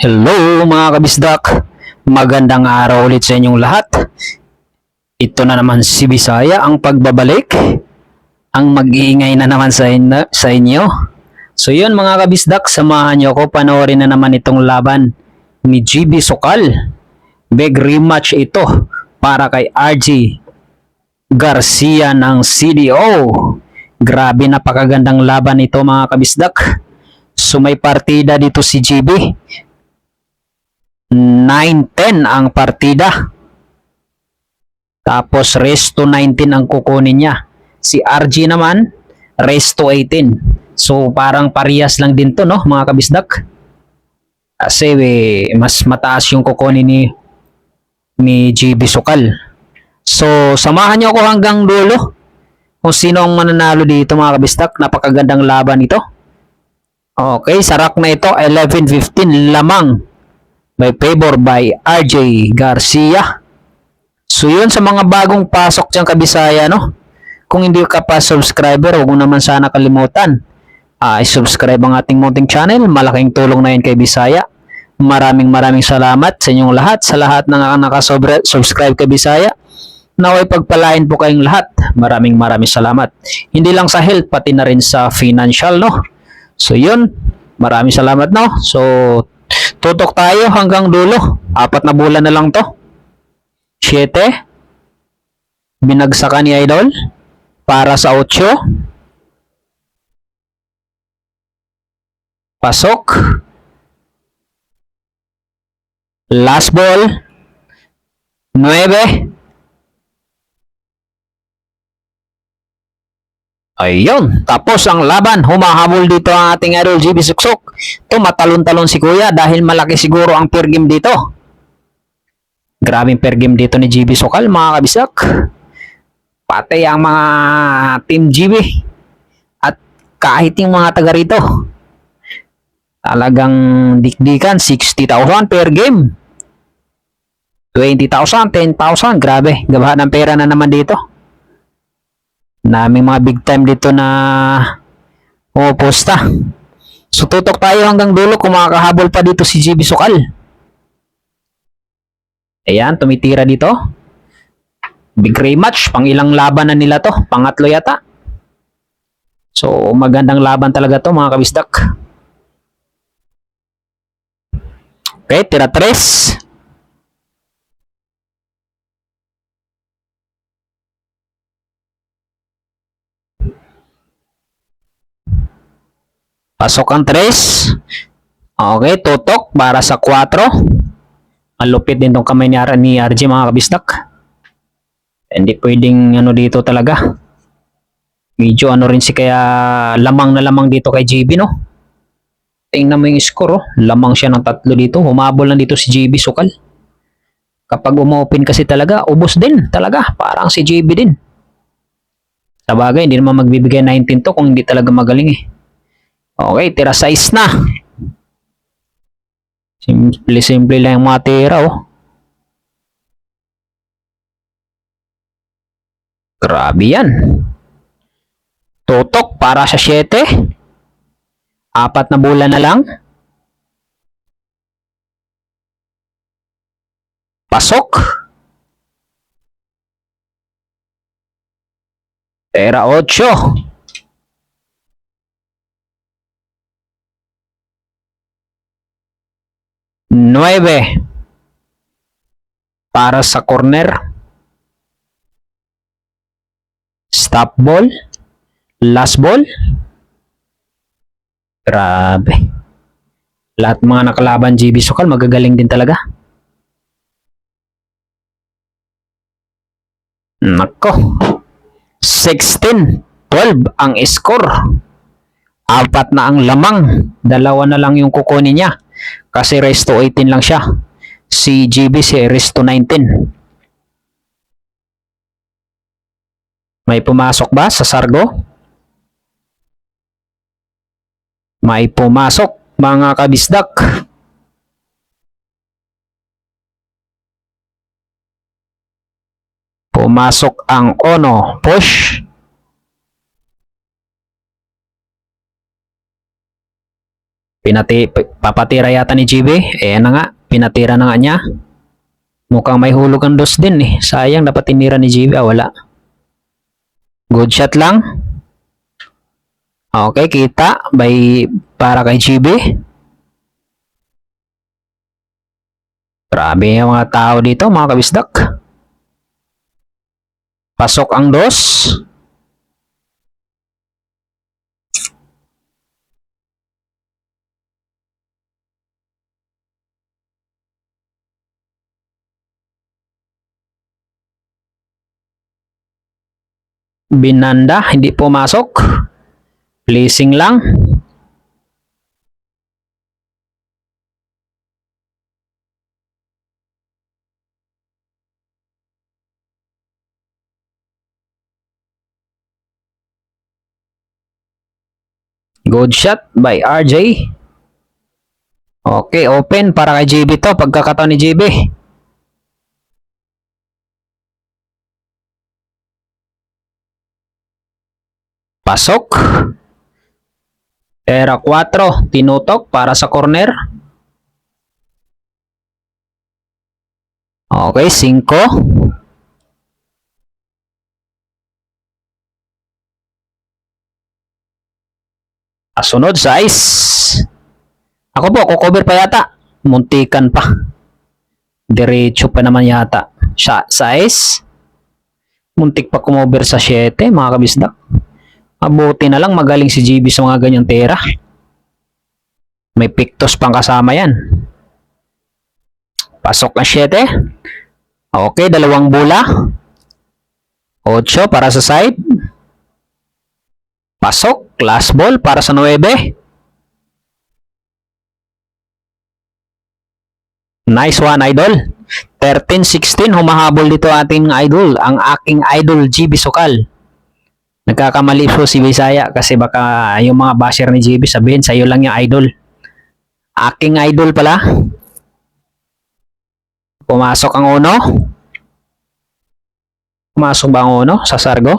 Hello mga kabisdak, magandang araw ulit sa inyong lahat. Ito na naman si Bisaya ang pagbabalik, ang mag-iingay na naman sa inyo. So yun mga kabisdak, samahan nyo ako, panoorin na naman itong laban ni GB Sokal. Big rematch ito para kay RG Garcia ng CDO. Grabe, napakagandang laban ito mga kabisdak. So may partida dito si GB. 9-10 ang partida. Tapos resto 19 ang kukunin niya. Si RG naman, resto 18. So parang parehas lang din to, no, mga kabisdak. Kasi mas mataas yung kukunin ni GB Sokal. So samahan niyo ako hanggang dulo kung sino ang mananalo dito mga kabisdak. Napakagandang laban ito. Okay, sarak na ito, 11-15 lamang. By favor by RJ Garcia. So yun, sa mga bagong pasok dyan kabisaya, no? Kung hindi ka pa subscriber, huwag mo naman sana kalimutan. I-subscribe ang ating munting channel. Malaking tulong na yun kay Bisaya. Maraming salamat sa inyong lahat. Sa lahat ng nakasubscribe kay Bisaya. Naway pagpalain po kayong lahat. Maraming salamat. Hindi lang sa health, pati na rin sa financial, no? So yun, maraming salamat, no? So tutok tayo hanggang dulo. 4 na bulan na lang to. 7. Binagsakan ni Idol. Para sa 8. Pasok. Last ball. 9. Ayun, tapos ang laban, humahabol dito ang ating idol GB Suksok. Ito, matalon-talon si Kuya dahil malaki siguro ang per game dito. Grabing per game dito ni GB Sokal mga kabisak. Pati ang mga team GB at kahit yung mga taga rito. Talagang dikdikan, 60,000 per game. 20,000, 10,000, grabe. Gabahan ng pera na naman dito. Naming mga big time dito na pupusta. So tutok tayo hanggang dulo kung makakahabol pa dito si GB Sokal. Ayan, tumitira dito. Big rematch, pang ilang laban na nila to? Pangatlo yata. So magandang laban talaga to mga kabisdak. Okay, tira 3. Pasok ang 3. Okay, tutok para sa 4. Malupit din tong kamay ni RJ mga kabisdak. Hindi pwedeng ano dito talaga. Medyo ano rin si kaya lamang na lamang dito kay JB, no? Tingnan mo yung score, oh. Lamang siya ng 3 dito. Humabol lang dito si JB Sokal. Kapag umopen kasi talaga, ubos din talaga. Parang si JB din. Sa bagay, hindi naman magbibigay 19 to kung hindi talaga magaling eh. Okay, tira 6 na. Simple lang yung mga tira, oh. Grabe yan. Tutok para sa 7. 4 na bulan na lang. Pasok. Tira 8. 9 para sa corner. Stop ball. Last ball. Grabe. Lahat mga nakalaban GB Sokal magagaling din talaga. Nako. 16-12 ang score. 4 na ang lamang. 2 na lang yung kukunin niya. Kasi resto 18 lang siya. Si GB si resto 19. May pumasok ba sa Sargo? May pumasok mga kabisdak. Pumasok ang Ono. Push. Papatira yata ni GB. Eh na nga, pinatira na nga niya. Mukhang may hulog ang dos din eh. Sayang, dapat tinira ni GB. Ah, wala. Good shot lang. Okay, kita. Para kay GB. Grabe yung mga tao dito, mga kabisdak. Pasok ang dos. Binanda, hindi pumasok. Placing lang. Good shot by RJ. Okay, open para kay JB to. Pagkakataon ni JB. Pasok. Era 4. Tinutok para sa corner. Okay, 5. Sunod, size. Ako po, kukover pa yata. Muntikan pa. Diretso pa naman yata. Size. Muntik pa kumover sa 7, mga kabisdak. Mabuti na lang magaling si GB sa mga ganyang tera. May pictos pang kasama yan. Pasok ang 7. Okay, 2 bola. 8 para sa side. Pasok, last ball para sa 9. Nice one, idol. 13-16, humahabol dito ating idol. Ang aking idol, GB Sukal. Nagkakamali po si Bisaya kasi baka yung mga basher ni GB sabihin sa'yo lang yung idol. Aking idol pala. Pumasok ang uno. Pumasok ba ang uno sa Sargo?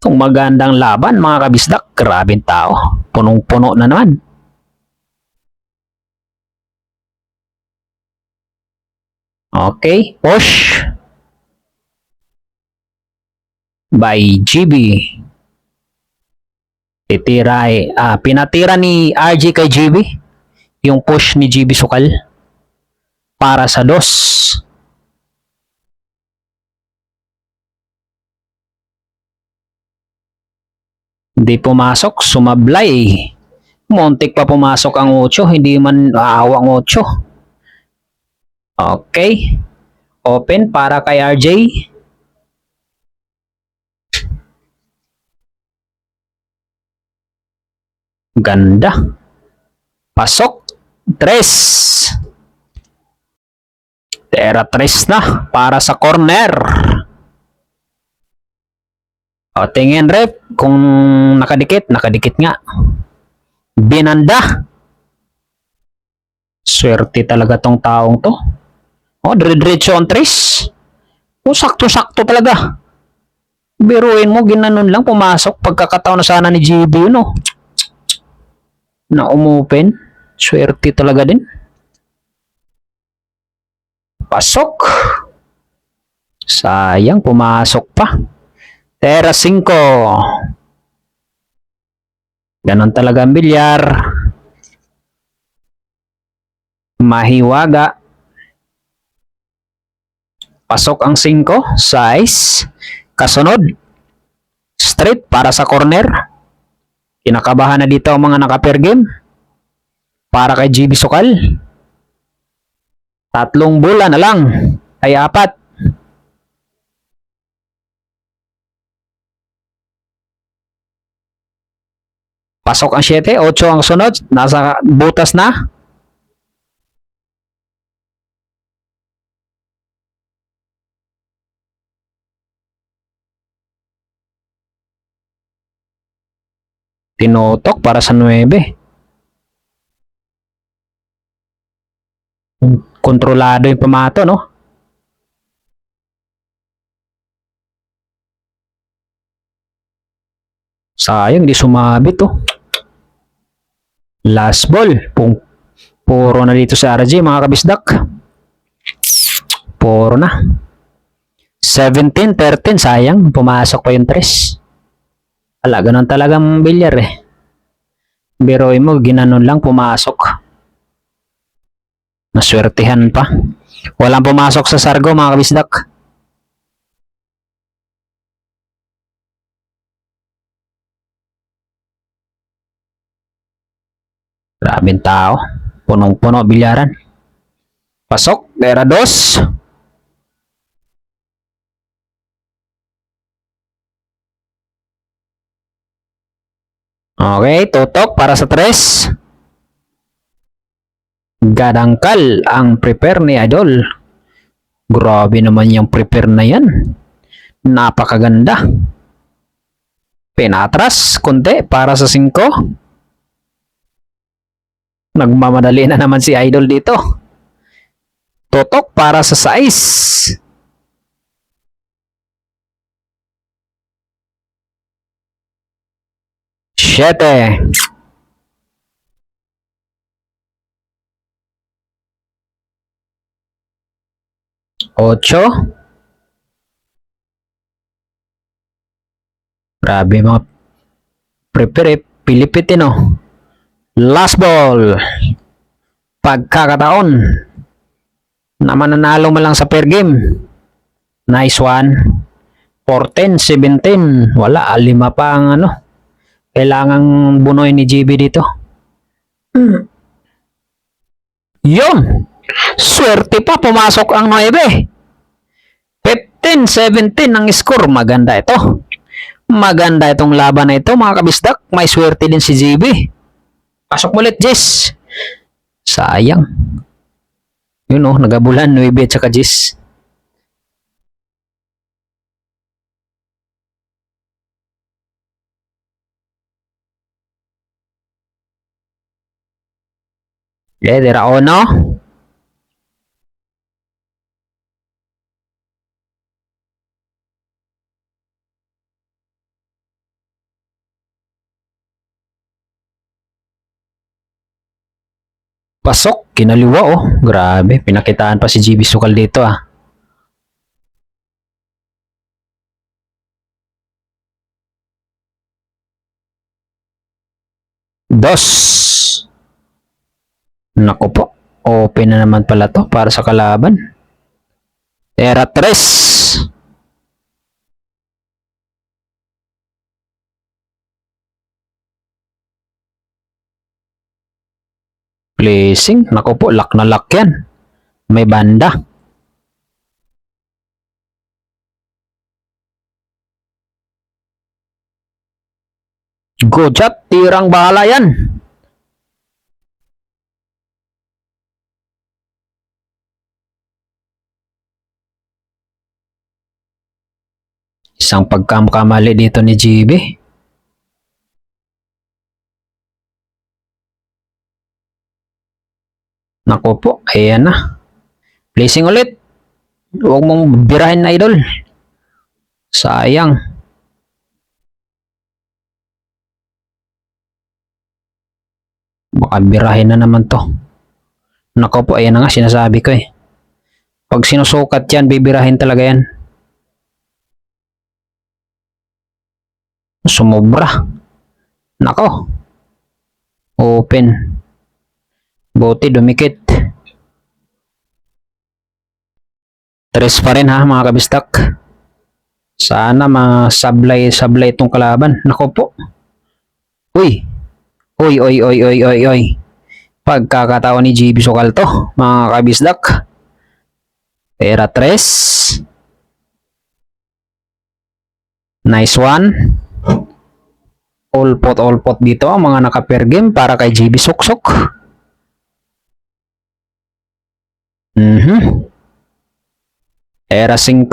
Itong magandang laban, mga kabisdak. Grabing tao. Punong-puno na naman. Okay, push by GB. Pinatira ni RG kay GB yung push ni GB Sukal para sa dos. Hindi pumasok, sumablay. Muntik pa pumasok ang 8, hindi man aawa ang 8. Okay. Open para kay RJ. Ganda. Pasok. 3. Tera 3 na para sa corner. O, tingin rep kung nakadikit. Nakadikit nga. Binanda. Swerte talaga tong taong to. O, dire-diretso ang 3. O, sakto-sakto talaga. Biruin mo, ginanon lang pumasok. Pagkakataon na sana ni GB, no? Na umopen. Swerte talaga din. Pasok. Sayang, pumasok pa. Tera 5. Ganon talaga ang bilyar. Mahiwaga. Pasok ang 5. Size. Kasunod. Straight para sa corner. Kinakabahan na dito ang mga naka-pair game. Para kay GB Sukal. 3 bola na lang. Ay 4. Pasok ang 7. 8 ang sunod. Nasa butas na. Tinutok para sa 9. Kontrolado yung pamato, no? Sayang, di sumabit oh. Last ball. Puro na dito sa RJ mga kabisdak. Puro na. 17-13, sayang. Pumasok pa yung 3. Wala, ganun talagang bilyar eh. Biroy mo, ginanon lang, pumasok. Naswertihan pa. Walang pumasok sa Sargo mga kabisdak. Grabing tao. Punong-puno bilyaran. Pasok. Pera 2. Okay, tutok para sa 3. Gadangkal ang prepare ni Idol. Grabe naman yung prepare na yan. Napakaganda. Pinatras, konti para sa 5. Nagmamadali na naman si Idol dito. Tutok para sa 6. 7. 8. Grabe mga prepare Pilipino. Last ball. Pagkakataon na mananalo mo lang sa per game. Nice one. 14-17. Wala, 5 pa ang ano. Kailangang bunoy ni GB dito. Yun. Swerte pa, pumasok ang 9. 15-17 ang score. Maganda ito. Maganda itong laban na ito mga kabisdak. May swerte din si GB. Pasok mo ulit, Jess. Sayang. Yun oh, nagabulan 9 at saka Jess. Okay, dira ono. Pasok, kinaliwa oh. Grabe, pinakitaan pa si GB Sukal dito ah. Dos. Naku po, open na naman pala to para sa kalaban. Era 3. Placing, naku po, lock na lock yan. May banda. Good shot, tirang bala yan. Isang pagkamali dito ni GB. Naku po, ayan na. Placing ulit. Huwag mong birahin na Idol. Sayang. Baka birahin na naman to. Naku po, ayan na nga sinasabi ko eh. Pag sinusukat yan, bibirahin talaga yan. Sumobra. Nako. Open. Buti dumikit. 3 pa rin ha mga kabistak. Sana masablay itong kalaban. Nako po. Uy. Uy. Pagkakataon ni GB Sukal to mga kabistak. Era 3. Nice one. All pot dito ang mga naka-pair game para kay GB Suksok. Era 5.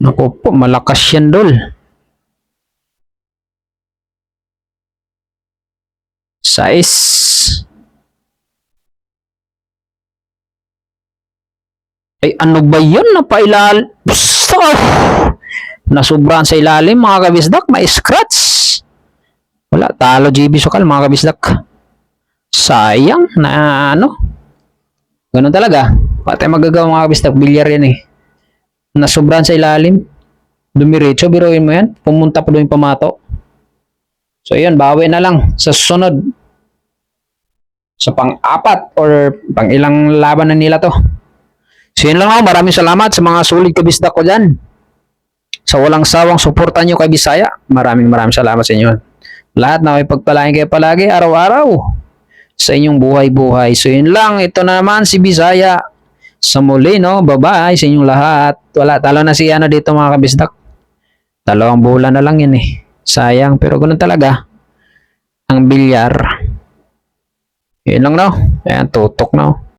Naku po, malakas yan Dol. 6. Ay, ano ba yun? Nasubrahan sa ilalim, mga kabisdak. May scratch. Wala, talo GB Sukal, mga kabisdak. Sayang na ano. Ganun talaga. Pati magagawa, mga kabisdak. Bilyar yan eh. Nasubrahan sa ilalim. Dumiretso, biruin mo yan. Pumunta pa doon yung pamato. So, yun, bawi na lang sa susunod. Sa pang-apat or pang-ilang laban na nila to. So, yun lang ako. Maraming salamat sa mga sulit kabisdak ko dyan. Sa walang sawang suporta nyo kay Bisaya. Maraming salamat sa inyo. Lahat na may pagpalain kayo palagi, araw-araw. Sa inyong buhay-buhay. So, yun lang. Ito na naman si Bisaya. Sa muli, no? Bye-bye sa inyong lahat. Wala, talo na si ano dito, mga kabisdak. 2 bulan na lang yun eh. Sayang, pero ganun talaga. Ang bilyar. Yun lang, no? Ayan, tutok, no?